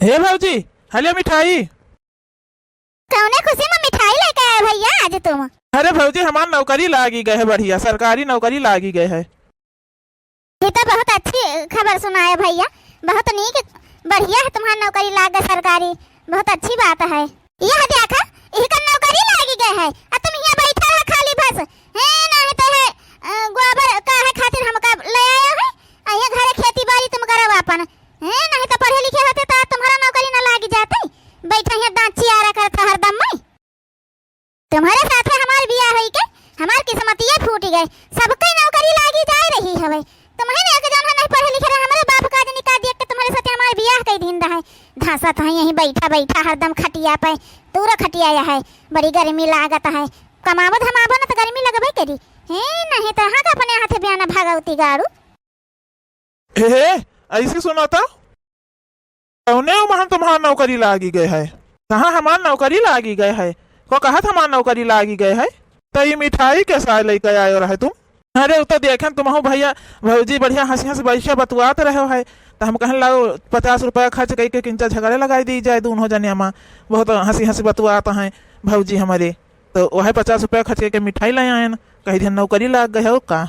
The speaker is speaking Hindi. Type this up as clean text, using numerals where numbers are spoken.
हे भाजी हले मिठाई। कौने खुशी में मिठाई लेके आए भैया आज तुम? अरे भाजी हमारी नौकरी लागी गए है, बढ़िया सरकारी नौकरी लागी गए है। ये तो बहुत अच्छी खबर सुनाए भैया, बहुत नीक बढ़िया है तुम्हारी नौकरी लाग गई सरकारी, बहुत अच्छी बात है। यह देखा इनका नौकरी लागी गए है और तुम यहाँ बैठा है खाली बस है ना, है तो है गोबर का है खातिर हमका ले आया है ये घरे खेती बाड़ी तुम करो अपन है, नहीं तो पढ़े लिखे होते तो तुम्हारा नौकरी ना लागी जाती। बैठा यहाँ दांत चियारा करता हरदम में। तुम्हारे साथ हमार बियाह हुई के हमार किस्मतिये फूट गए, सबके नौकरी लागी जा रही है। तुम्हें एक जन नहीं पढ़े लिखे रहे, हमारे बाप का निकाह दिया के तुम्हारे साथ हमारे बियाह कई दिन रहा धासा था यहीं बैठा बैठा हरदम खटिया पे तूरा खटिया है। बड़ी गर्मी लागत है, कमावत हमाबो न तो गर्मी लगबे करी है, नहीं तो हाँ का अपने हाथे बयाना भागवती गाड़ू। हे ऐसे सुना था कौने वहां तुम्हारा नौकरी लागी गए है? कहाँ हमार नौकरी लागी गए है? को कहा था हमार नौकरी लागी गए है? तो ये मिठाई के साथ लेकर आयो रहे तुम? अरे तो देखें तुम हो भैया भौजी बढ़िया हंसी हंसी बैठा बतुआते रहे है, तो हम कहने लाओ 50 रुपया खर्च करके किंचा झगड़े लगाई दी जाए दोनों जने। हम बहुत हंसी हंसी बतुआते हैं भौजी हमारे, तो वह 50 रुपया खर्च करके मिठाई ले आए, कहीं दिन नौकरी लाग गए हो का।